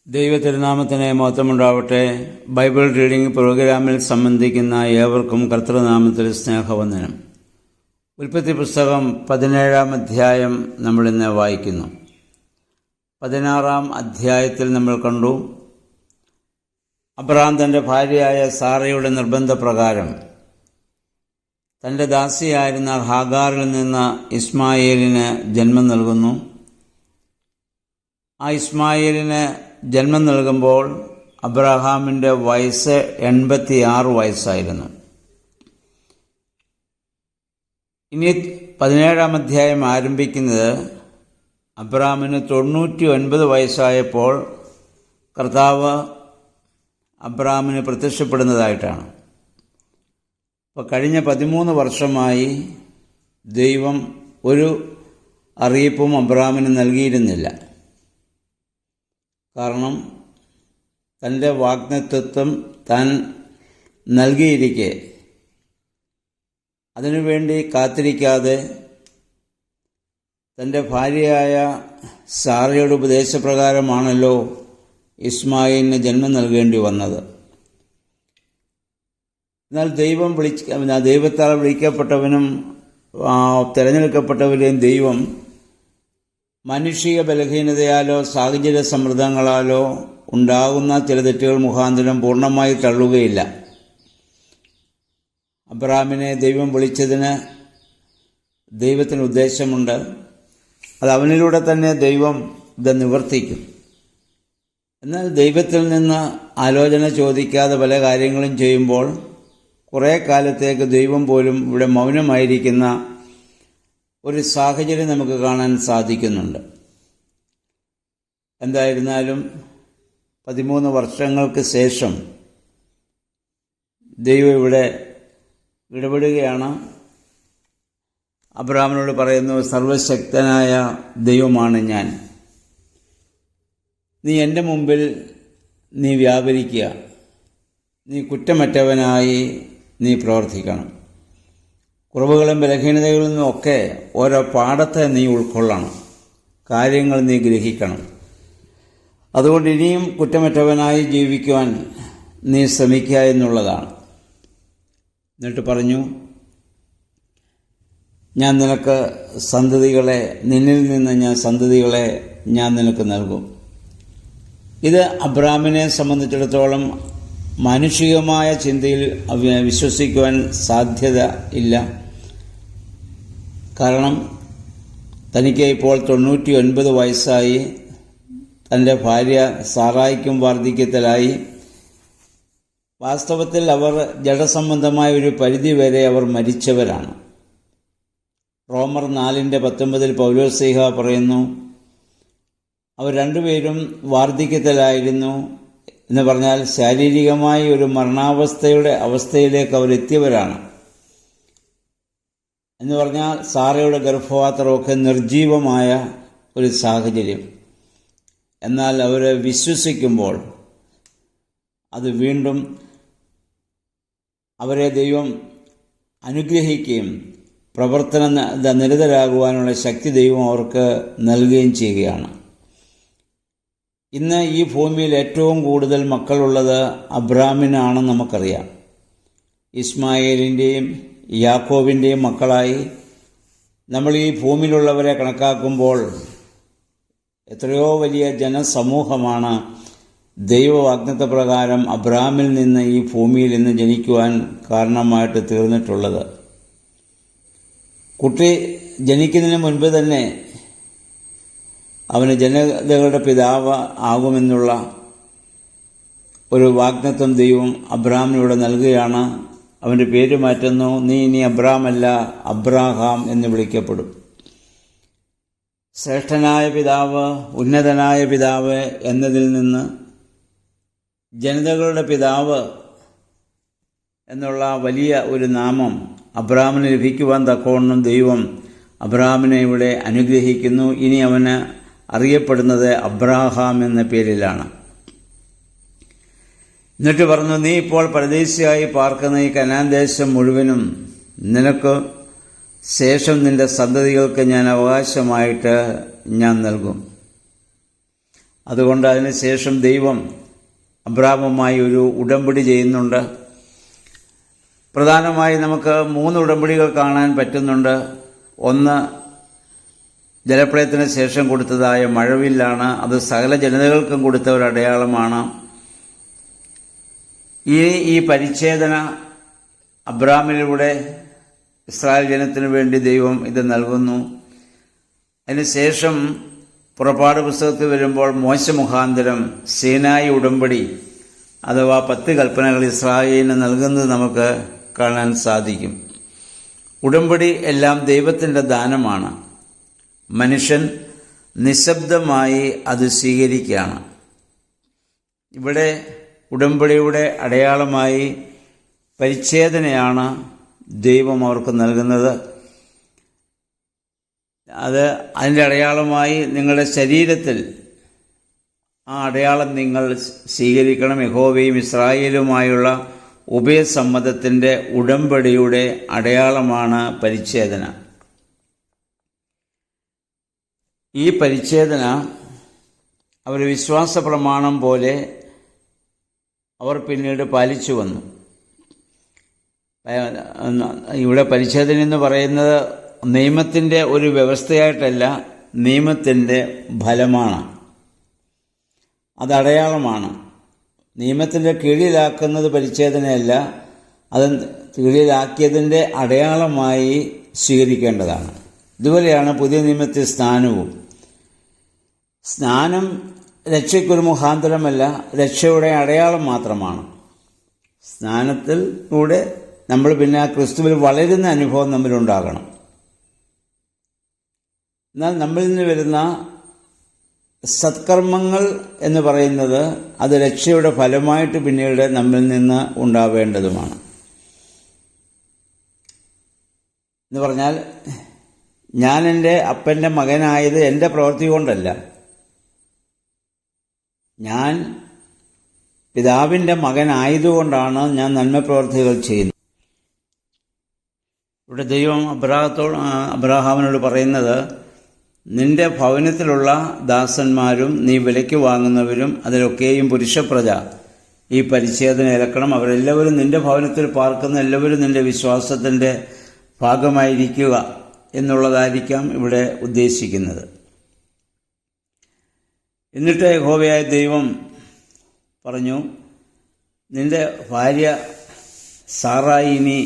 ദൈവതിരുനാമത്തിന് മഹത്വമുണ്ടാവട്ടെ. Bible reading പ്രോഗ്രാമിൽ സംബന്ധിക്കുന്ന ഏവർക്കും കർത്തൃനാമത്തിൽ സ്നേഹവന്ദനം. ഉൽപ്പത്തി പുസ്തകം 17-ാം അധ്യായം നമ്മളിന്ന് വായിക്കുന്നു. 16-ാം അധ്യായത്തിൽ നമ്മൾ കണ്ടു, അബ്രഹാം തൻ്റെ ഭാര്യയായ സാറയുടെ നിർബന്ധപ്രകാരം തൻ്റെ ദാസിയായിരുന്ന ഹാഗാറിൽ നിന്ന് ഇസ്മായേലിന് ജന്മം നൽകുന്നു. ആ ഇസ്മായേലിന് ജന്മം നൽകുമ്പോൾ അബ്രഹാമിൻ്റെ വയസ്സ് 86 വയസ്സായിരുന്നു. ഇനി 17-ാം അധ്യായം ആരംഭിക്കുന്നത് അബ്രഹാമിന് 99 വയസ്സായപ്പോൾ കർത്താവ് അബ്രഹാമിന് പ്രത്യക്ഷപ്പെടുന്നതായിട്ടാണ്. അപ്പോൾ കഴിഞ്ഞ 13 വർഷമായി ദൈവം ഒരു അറിയിപ്പും അബ്രഹാമിന് നൽകിയിരുന്നില്ല. കാരണം തൻ്റെ വാഗ്ദത്തം താൻ നൽകിയിരിക്കെ അതിനുവേണ്ടി കാത്തിരിക്കാതെ തൻ്റെ ഭാര്യയായ സാറയുടെ ഉപദേശപ്രകാരമാണല്ലോ ഇസ്മായിലിന് ജന്മം നൽകേണ്ടി വന്നത്. എന്നാൽ ദൈവത്താൽ വിളിക്കപ്പെട്ടവനും തിരഞ്ഞെടുക്കപ്പെട്ടവരെയും ദൈവം മാനുഷിക ബലഹീനതയാലോ സാഹചര്യ സമ്മർദ്ദങ്ങളാലോ ഉണ്ടാകുന്ന ചില തെറ്റുകൾ മുഖാന്തരം പൂർണ്ണമായി തള്ളുകയില്ല. അബ്രഹാമിനെ ദൈവം വിളിച്ചതിന് ദൈവത്തിന് ഉദ്ദേശമുണ്ട്. അത് അവനിലൂടെ തന്നെ ദൈവം ഇത് നിവർത്തിക്കും. എന്നാൽ ദൈവത്തിൽ നിന്ന് ആലോചന ചോദിക്കാതെ പല കാര്യങ്ങളും ചെയ്യുമ്പോൾ കുറേ കാലത്തേക്ക് ദൈവം പോലും ഇവിടെ മൗനമായിരിക്കുന്ന ഒരു സാഹചര്യം നമുക്ക് കാണാൻ സാധിക്കുന്നുണ്ട്. എന്തായിരുന്നാലും 13 വർഷങ്ങൾക്ക് ശേഷം ദൈവം ഇവിടെ ഇടപെടുകയാണ്. അബ്രഹാമിനോട് പറയുന്നു, സർവശക്തനായ ദൈവമാണ് ഞാൻ, നീ എൻ്റെ മുമ്പിൽ നീ വ്യാപരിക്കുക, നീ കുറ്റമറ്റവനായി നീ പ്രവർത്തിക്കണം. കുറവുകളും ബലഹീനതകളിൽ നിന്നുമൊക്കെ ഓരോ പാഠത്തെ നീ ഉൾക്കൊള്ളണം, കാര്യങ്ങൾ നീ ഗ്രഹിക്കണം. അതുകൊണ്ട് ഇനിയും കുറ്റമറ്റവനായി ജീവിക്കുവാൻ നീ ശ്രമിക്കുക എന്നുള്ളതാണ്. എന്നിട്ട് പറഞ്ഞു, ഞാൻ നിനക്ക് സന്തതികളെ, നിന്നിൽ നിന്ന് ഞാൻ സന്തതികളെ ഞാൻ നിനക്ക് നൽകും. ഇത് അബ്രഹാമിനെ സംബന്ധിച്ചിടത്തോളം മാനുഷികമായ ചിന്തയിൽ വിശ്വസിക്കുവാൻ സാധ്യത ഇല്ല. കാരണം തനിക്ക് ഇപ്പോൾ 99 വയസ്സായി, തൻ്റെ ഭാര്യ സാറായിക്കും വാർദ്ധക്യത്തിലായി. വാസ്തവത്തിൽ അവർ ജഡസംബന്ധമായ ഒരു പരിധിവരെ അവർ മരിച്ചവരാണ്. റോമർ 4:19 പൗലോസ്ലീഹ പറയുന്നു, അവർ രണ്ടുപേരും വാർദ്ധക്യത്തിലായിരുന്നു എന്ന് പറഞ്ഞാൽ ശാരീരികമായി ഒരു മരണാവസ്ഥയുടെ അവസ്ഥയിലേക്ക് അവരെത്തിയവരാണ്. എന്ന് പറഞ്ഞാൽ സാറയുടെ ഗർഭപാത്രമൊക്കെ നിർജീവമായ ഒരു സാഹചര്യം. എന്നാൽ അവരെ വിശ്വസിക്കുമ്പോൾ അത് വീണ്ടും അവരെ ദൈവം അനുഗ്രഹിക്കുകയും പ്രവർത്തന നിരതരാകുവാനുള്ള ശക്തി ദൈവം അവർക്ക് നൽകുകയും ചെയ്യുകയാണ്. ഇന്ന് ഈ ഭൂമിയിൽ ഏറ്റവും കൂടുതൽ മക്കളുള്ളത് അബ്രഹാമിനാണെന്ന് നമുക്കറിയാം. ഇസ്മായേലിൻ്റെയും യാക്കോബിൻ്റെയും മക്കളായി നമ്മൾ ഈ ഭൂമിയിലുള്ളവരെ കണക്കാക്കുമ്പോൾ എത്രയോ വലിയ ജനസമൂഹമാണ് ദൈവവാഗ്ദത്തപ്രകാരം അബ്രഹാമിൽ നിന്ന് ഈ ഭൂമിയിൽ ഇന്ന് ജനിക്കുവാൻ കാരണമായിട്ട് തീർന്നിട്ടുള്ളത്. കുട്ടി ജനിക്കുന്നതിന് മുൻപ് തന്നെ അവന് ജനതകളുടെ പിതാവ് ആകുമെന്നുള്ള ഒരു വാഗ്ദത്തം ദൈവം അബ്രഹാമിനൂടെ നൽകുകയാണ്. അവൻ്റെ പേര് മാറ്റുന്നു, നീ ഇനി അബ്രഹാമല്ല അബ്രാഹാം എന്ന് വിളിക്കപ്പെടും. ശ്രേഷ്ഠനായ പിതാവ്, ഉന്നതനായ പിതാവ് എന്നതിൽ നിന്ന് ജനതകളുടെ പിതാവ് എന്നുള്ള വലിയ ഒരു നാമം അബ്രഹാമിന് ലഭിക്കുവാൻ തക്കവണ്ണം ദൈവം അബ്രഹാമിനെ ഇവിടെ അനുഗ്രഹിക്കുന്നു. ഇനി അവന് അറിയപ്പെടുന്നത് അബ്രാഹാം എന്ന പേരിലാണ്. എന്നിട്ട് പറഞ്ഞു, നീ ഇപ്പോൾ പരദേശിയായി പാർക്കുന്ന ഈ കനാൻ ദേശം മുഴുവനും നിനക്ക് ശേഷം നിന്റെ സന്തതികൾക്ക് ഞാൻ അവകാശമായിട്ട് ഞാൻ നൽകും. അതുകൊണ്ട് അതിനുശേഷം ദൈവം അബ്രാമുമായി ഒരു ഉടമ്പടി ചെയ്യുന്നുണ്ട്. പ്രധാനമായി നമുക്ക് 3 ഉടമ്പടികൾ കാണാൻ പറ്റുന്നുണ്ട്. ഒന്ന്, ജലപ്രളയത്തിന് ശേഷം കൊടുത്തതായ മഴവില്ലാണ്. അത് സകല ജനതകൾക്കും കൊടുത്ത ഒരു അടയാളമാണ്. ഈ പരിച്ഛേദന അബ്രാമിലൂടെ ഇസ്രായേൽ ജനത്തിനു വേണ്ടി ദൈവം ഇത് നൽകുന്നു. അതിനുശേഷം പുറപ്പാട് പുസ്തകത്തിൽ വരുമ്പോൾ മോശ മുഖാന്തരം സീനായി ഉടമ്പടി അഥവാ 10 കൽപ്പനകൾ ഇസ്രായേലിന് നൽകുന്നത് നമുക്ക് കാണാൻ സാധിക്കും. ഉടമ്പടി എല്ലാം ദൈവത്തിൻ്റെ ദാനമാണ്. മനുഷ്യൻ നിശബ്ദമായി അത് സ്വീകരിക്കുകയാണ്. ഇവിടെ ഉടമ്പടിയുടെ അടയാളമായി പരിച്ഛേദനയാണ് ദൈവം അവർക്ക് നൽകുന്നത്. അതിൻ്റെ അടയാളമായി നിങ്ങളുടെ ശരീരത്തിൽ ആ അടയാളം നിങ്ങൾ സ്വീകരിക്കണം. യഹോവയും ഇസ്രായേലുമായുള്ള ഉഭയസമ്മതത്തിൻ്റെ ഉടമ്പടിയുടെ അടയാളമാണ് പരിച്ഛേദന. ഈ പരിച്ഛേദന അവർ വിശ്വാസ പ്രമാണം പോലെ അവർ പിന്നീട് പാലിച്ചു വന്നു. ഇവിടെ പരിച്ഛേദന എന്ന് പറയുന്നത് നിയമത്തിൻ്റെ ഒരു വ്യവസ്ഥയായിട്ടല്ല, നിയമത്തിൻ്റെ ഫലമാണ്. അത് അടയാളമാണ്. നിയമത്തിൻ്റെ കീഴിലാക്കുന്നത് പരിച്ഛേദനയല്ല, അത് കീഴിലാക്കിയതിൻ്റെ അടയാളമായി സ്വീകരിക്കേണ്ടതാണ്. ഇതുപോലെയാണ് പുതിയ നിയമത്തിൽ സ്നാനവും. സ്നാനം രക്ഷയ്ക്കൊരു മുഖാന്തരമല്ല, രക്ഷയുടെ അടയാളം മാത്രമാണ്. സ്നാനത്തിലൂടെ നമ്മൾ പിന്നെ ആ ക്രിസ്തുവിൽ വളരുന്ന അനുഭവം നമ്മിലുണ്ടാകണം. എന്നാൽ നമ്മളിൽ നിന്ന് വരുന്ന സത്കർമ്മങ്ങൾ എന്ന് പറയുന്നത് അത് രക്ഷയുടെ ഫലമായിട്ട് പിന്നീട് നമ്മിൽ നിന്ന് ഉണ്ടാവേണ്ടതുമാണ്. എന്ന് പറഞ്ഞാൽ ഞാൻ എൻ്റെ അപ്പൻ്റെ മകനായത് എൻ്റെ പ്രവൃത്തി കൊണ്ടല്ല, ഞാൻ പിതാവിൻ്റെ മകനായതുകൊണ്ടാണ് ഞാൻ നന്മപ്രവർത്തികൾ ചെയ്യുന്നത്. ഇവിടെ ദൈവം അബ്രാഹാമിനോട് പറയുന്നത്, നിന്റെ ഭവനത്തിലുള്ള ദാസന്മാരും നീ വിലയ്ക്ക് വാങ്ങുന്നവരും അതിലൊക്കെയും പുരുഷപ്രജ ഈ പരിച്ഛേദന ഏൽക്കണം. അവരെല്ലാവരും നിന്റെ ഭവനത്തിൽ പാർക്കുന്ന എല്ലാവരും നിന്റെ വിശ്വാസത്തിൻ്റെ ഭാഗമായിരിക്കുക എന്നുള്ളതായിരിക്കാം ഇവിടെ ഉദ്ദേശിക്കുന്നത്. എന്നിട്ട് യഹോവയായ ദൈവം പറഞ്ഞു, നിന്റെ ഭാര്യ സാറായി ഇനി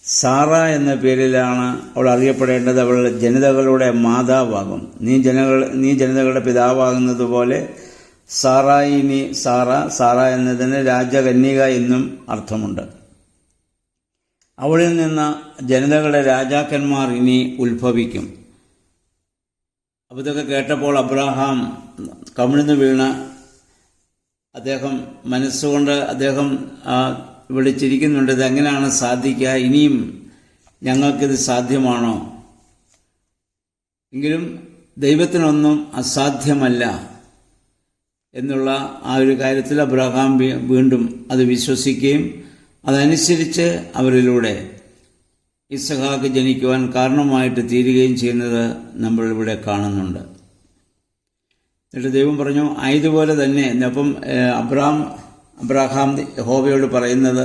സാറ എന്ന പേരിലാണ് അവൾ അറിയപ്പെടേണ്ടത്. അവൾ ജനതകളുടെ മാതാവാകും. നീ ജനതകളുടെ പിതാവാകുന്നത് പോലെ സാറായി ഇനി സാറ എന്നതിന് രാജകന്യക എന്നും അർത്ഥമുണ്ട്. അവളിൽ നിന്ന് ജനതകളുടെ രാജാക്കന്മാർ ഇനി ഉത്ഭവിക്കും. അപ്പോൾ ഇതൊക്കെ കേട്ടപ്പോൾ അബ്രാഹാം കമിഴ്ന്നു വീണ് അദ്ദേഹം മനസ്സുകൊണ്ട് വിളിച്ചിരിക്കുന്നുണ്ട്, ഇതെങ്ങനെയാണ് സാധിക്കുക? ഇനിയും ഞങ്ങൾക്കിത് സാധ്യമാണോ? എങ്കിലും ദൈവത്തിനൊന്നും അസാധ്യമല്ല എന്നുള്ള ആ ഒരു കാര്യത്തിൽ അബ്രഹാം വീണ്ടും അത് വിശ്വസിക്കുകയും അതനുസരിച്ച് അവരിലൂടെ ഇസ്ഹാക്ക് ജനിക്കുവാൻ കാരണമായിട്ട് തീരുകയും ചെയ്യുന്നത് നമ്മൾ ഇവിടെ കാണുന്നുണ്ട്. എന്നിട്ട് ദൈവം പറഞ്ഞു, ആയതുപോലെ തന്നെ. അപ്പം അബ്രഹാം യഹോവയോട് പറയുന്നത്,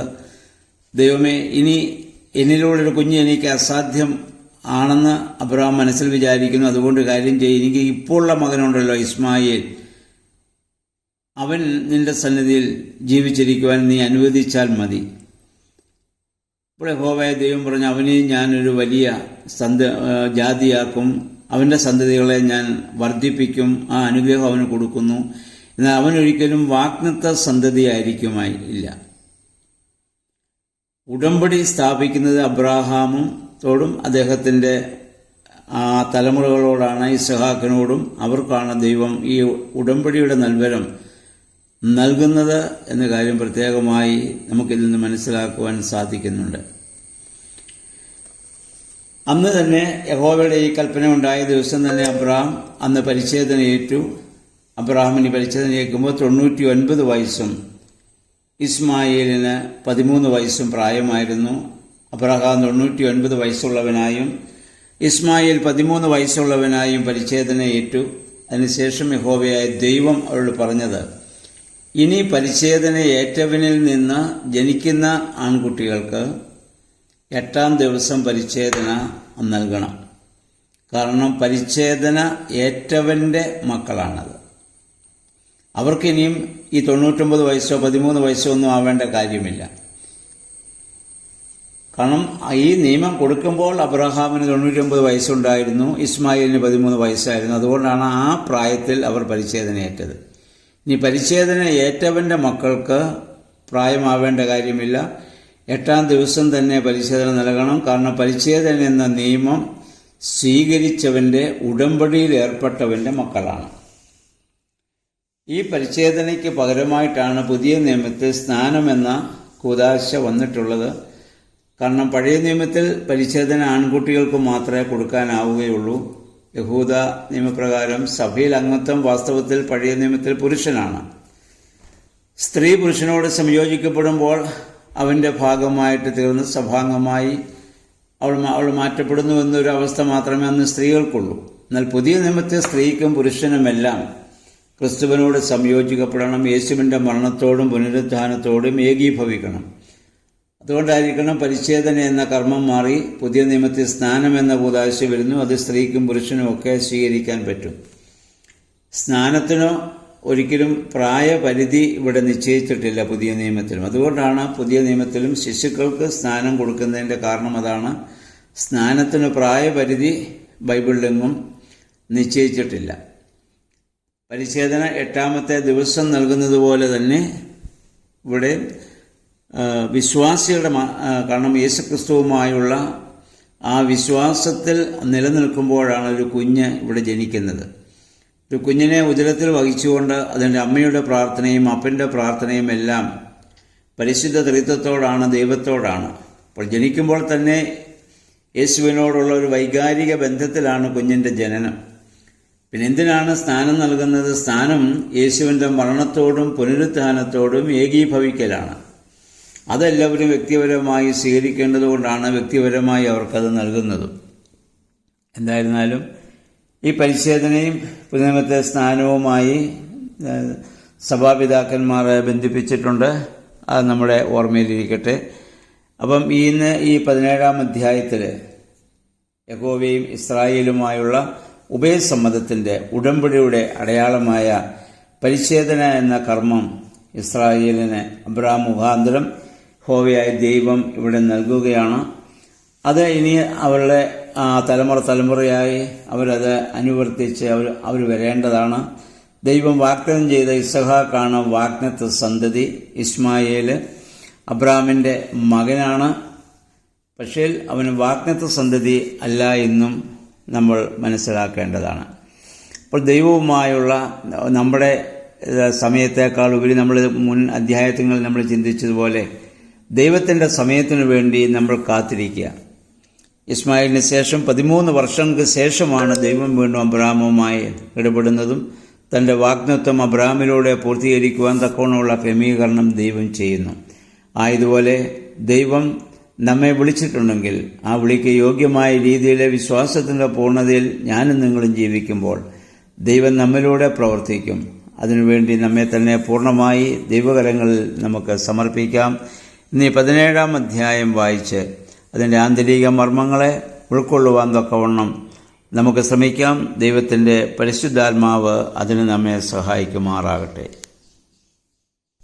ദൈവമേ, ഇനി എന്നിലൂടെ കുഞ്ഞ് എനിക്ക് അസാധ്യം ആണെന്ന് അബ്രഹാം മനസ്സിൽ വിചാരിക്കുന്നു. അതുകൊണ്ട് കാര്യം ചെയ്യും, എനിക്ക് ഇപ്പോഴുള്ള മകനുണ്ടല്ലോ ഇസ്മായേൽ, അവൻ നിന്റെ സന്നിധിയിൽ ജീവിച്ചിരിക്കുവാൻ നീ അനുവദിച്ചാൽ മതി. ഇപ്പോൾ യഹോവയായ ദൈവം പറഞ്ഞു, അവനെയും ഞാനൊരു വലിയ ജാതിയാക്കും, അവൻ്റെ സന്തതികളെ ഞാൻ വർദ്ധിപ്പിക്കും, ആ അനുഗ്രഹം അവന് കൊടുക്കുന്നു. എന്നാൽ അവനൊരിക്കലും വാഗ്ദത്ത സന്തതിയായിരിക്കുമായി ഇല്ല. ഉടമ്പടി സ്ഥാപിക്കുന്നത് അബ്രാഹാമും അദ്ദേഹത്തിൻ്റെ തലമുറകളോടാണ്, ഇസ്ഹാക്കിനോടും. അവർക്കാണ് ദൈവം ഈ ഉടമ്പടിയുടെ നൽവരം നൽകുന്നത് എന്ന കാര്യം പ്രത്യേകമായി നമുക്കിതിൽ നിന്ന് മനസ്സിലാക്കുവാൻ സാധിക്കുന്നുണ്ട്. അന്ന് തന്നെ യഹോവയുടെ ഈ കൽപ്പന ഉണ്ടായ ദിവസം തന്നെ അബ്രഹാം അന്ന് പരിച്ഛേദന ഏറ്റു. അബ്രഹാമിന് പരിച്ഛേദന ഏൽക്കുമ്പോൾ 99 വയസ്സും ഇസ്മായേലിന് 13 വയസ്സും പ്രായമായിരുന്നു. അബ്രഹാം 99 വയസ്സുള്ളവനായും ഇസ്മായേൽ 13 വയസ്സുള്ളവനായും പരിച്ഛേദന ഏറ്റു. അതിനുശേഷം യഹോവയായ ദൈവം അവരോട് പറഞ്ഞത്, ഇനി പരിച്ഛേദന ഏറ്റവനിൽ നിന്ന് ജനിക്കുന്ന ആൺകുട്ടികൾക്ക് 8-ാം ദിവസം പരിച്ഛേദന നൽകണം. കാരണം പരിച്ഛേദന ഏറ്റവന്റെ മക്കളാണത്. അവർക്കിനിയും ഈ 99 വയസ്സോ 13 വയസ്സോ ഒന്നും ആവേണ്ട കാര്യമില്ല. കാരണം ഈ നിയമം കൊടുക്കുമ്പോൾ അബ്രഹാമിന് 99 വയസ്സുണ്ടായിരുന്നു, ഇസ്മായിലിന് 13 വയസ്സായിരുന്നു. അതുകൊണ്ടാണ് ആ പ്രായത്തിൽ അവർ പരിച്ഛേദനയേറ്റത്. ഇനി പരിച്ഛേദന ഏറ്റവന്റെ മക്കൾക്ക് പ്രായമാവേണ്ട കാര്യമില്ല. 8-ാം ദിവസം തന്നെ പരിച്ഛേദന നൽകണം. കാരണം പരിച്ഛേദന എന്ന നിയമം സ്വീകരിച്ചവന്റെ ഉടമ്പടിയിൽ ഏർപ്പെട്ടവന്റെ മക്കളാണ്. ഈ പരിച്ഛേദനയ്ക്ക് പകരമായിട്ടാണ് പുതിയ നിയമത്തിൽ സ്നാനമെന്ന കൂദാശ വന്നിട്ടുള്ളത്. കാരണം പഴയ നിയമത്തിൽ പരിച്ഛേദന ആൺകുട്ടികൾക്ക് മാത്രമേ കൊടുക്കാനാവുകയുള്ളൂ. യഹൂദ നിയമപ്രകാരം സഭയിൽ അംഗത്വം വാസ്തവത്തിൽ പഴയ നിയമത്തിൽ പുരുഷനാണ്. സ്ത്രീ പുരുഷനോട് സംയോജിക്കപ്പെടുമ്പോൾ അവന്റെ ഭാഗമായിട്ട് തീർന്ന് സഭാംഗമായി അവൾ മാറ്റപ്പെടുന്നു എന്നൊരു അവസ്ഥ മാത്രമേ അന്ന് സ്ത്രീകൾക്കുള്ളൂ. എന്നാൽ പുതിയ നിയമത്തിൽ സ്ത്രീക്കും പുരുഷനുമെല്ലാം ക്രിസ്തുവിനോട് സംയോജിക്കപ്പെടണം. യേശുവിന്റെ മരണത്തോടും പുനരുത്ഥാനത്തോടും ഏകീഭവിക്കണം. അതുകൊണ്ടായിരിക്കണം പരിച്ഛേദന എന്ന കർമ്മം മാറി പുതിയ നിയമത്തിൽ സ്നാനം എന്ന കൂദാശ വരുന്നു. അത് സ്ത്രീക്കും പുരുഷനും ഒക്കെ സ്വീകരിക്കാൻ പറ്റും. സ്നാനത്തിനോ ഒരിക്കലും പ്രായപരിധി ഇവിടെ നിശ്ചയിച്ചിട്ടില്ല പുതിയ നിയമത്തിലും. അതുകൊണ്ടാണ് പുതിയ നിയമത്തിലും ശിശുക്കൾക്ക് സ്നാനം കൊടുക്കുന്നതിൻ്റെ കാരണം അതാണ്. സ്നാനത്തിന് പ്രായപരിധി ബൈബിളിലെങ്ങും നിശ്ചയിച്ചിട്ടില്ല. പരിച്ഛേദന 8-ാമത്തെ ദിവസം നൽകുന്നത് പോലെ തന്നെ ഇവിടെ വിശ്വാസികളുടെ, കാരണം യേശുക്രിസ്തുവുമായുള്ള ആ വിശ്വാസത്തിൽ നിലനിൽക്കുമ്പോഴാണ് ഒരു കുഞ്ഞ് ഇവിടെ ജനിക്കുന്നത്. ഒരു കുഞ്ഞിനെ ഉദരത്തിൽ വഹിച്ചുകൊണ്ട് അതിൻ്റെ അമ്മയുടെ പ്രാർത്ഥനയും അപ്പൻ്റെ പ്രാർത്ഥനയും എല്ലാം പരിശുദ്ധ ത്രിത്വത്തോടാണ്, ദൈവത്തോടാണ്. അപ്പോൾ ജനിക്കുമ്പോൾ തന്നെ യേശുവിനോടുള്ള ഒരു വൈകാരിക ബന്ധത്തിലാണ് കുഞ്ഞിൻ്റെ ജനനം. പിന്നെ എന്തിനാണ് സ്നാനം നൽകുന്നത്? സ്നാനം യേശുവിൻ്റെ മരണത്തോടും പുനരുത്ഥാനത്തോടും ഏകീഭവിക്കലാണ്. അതെല്ലാവരും വ്യക്തിപരമായി സ്വീകരിക്കേണ്ടതുകൊണ്ടാണ് വ്യക്തിപരമായി അവർക്കത് നൽകുന്നതും. എന്തായിരുന്നാലും ഈ പരിച്ഛേദനയും പുതുനിയമത്തെ സ്നാനവുമായി സഭാപിതാക്കന്മാരെ ബന്ധിപ്പിച്ചിട്ടുണ്ട്. അത് നമ്മുടെ ഓർമ്മയിലിരിക്കട്ടെ. അപ്പം ഇന്ന് ഈ 17-ാം അധ്യായത്തിൽ യഹോവയും ഇസ്രായേലുമായുള്ള ഉഭയസമ്മതത്തിൻ്റെ ഉടമ്പടിയുടെ അടയാളമായ പരിച്ഛേദന എന്ന കർമ്മം ഇസ്രായേലിന് അബ്രാഹാം മുഖാന്തരം യഹോവയായ ദൈവം ഇവിടെ നൽകുകയാണ്. അത് ഇനി അവരുടെ തലമുറയായി അവരത് അനുവർത്തിച്ച് അവർ വരേണ്ടതാണ്. ദൈവം വാഗ്ദത്തം ചെയ്ത ഇസഹാക്കാണ് വാഗ്ദത്ത സന്തതി. ഇസ്മായേൽ അബ്രാഹാമിൻ്റെ മകനാണ്. പക്ഷേ അവന് വാഗ്ദത്ത സന്തതി അല്ല എന്നും നമ്മൾ മനസ്സിലാക്കേണ്ടതാണ്. അപ്പോൾ ദൈവവുമായുള്ള നമ്മുടെ സമയത്തേക്കാൾ ഉപരി നമ്മൾ മുൻ അധ്യായങ്ങളിൽ നമ്മൾ ചിന്തിച്ചതുപോലെ ദൈവത്തിൻ്റെ സമയത്തിനു വേണ്ടി നമ്മൾ കാത്തിരിക്കുക. ഇസ്മായിലിന് ശേഷം 13 വർഷങ്ങൾക്ക് ശേഷമാണ് ദൈവം വീണ്ടും അബ്രാഹാമുമായി ഇടപെടുന്നതും തൻ്റെ വാഗ്ദത്തം അബ്രാഹാമിലൂടെ പൂർത്തീകരിക്കുവാൻ തക്കവണ്ണമുള്ള ക്രമീകരണം ദൈവം ചെയ്യുന്നു. ആയതുപോലെ ദൈവം നമ്മെ വിളിച്ചിട്ടുണ്ടെങ്കിൽ ആ വിളിക്ക് യോഗ്യമായ രീതിയിലെ വിശ്വാസത്തിൻ്റെ പൂർണ്ണതയിൽ ഞാനും നിങ്ങളും ജീവിക്കുമ്പോൾ ദൈവം നമ്മിലൂടെ പ്രവർത്തിക്കും. അതിനുവേണ്ടി നമ്മെ തന്നെ പൂർണ്ണമായി ദൈവകരങ്ങളിൽ നമുക്ക് സമർപ്പിക്കാം. ഇനി 17-ാം അധ്യായം വായിച്ച് അതിൻ്റെ ആന്തരിക മർമ്മങ്ങളെ ഉൾക്കൊള്ളുവാൻ തക്കവണ്ണം നമുക്ക് ശ്രമിക്കാം. ദൈവത്തിൻ്റെ പരിശുദ്ധാത്മാവ് അതിന് നമ്മെ സഹായിക്കുമാറാകട്ടെ.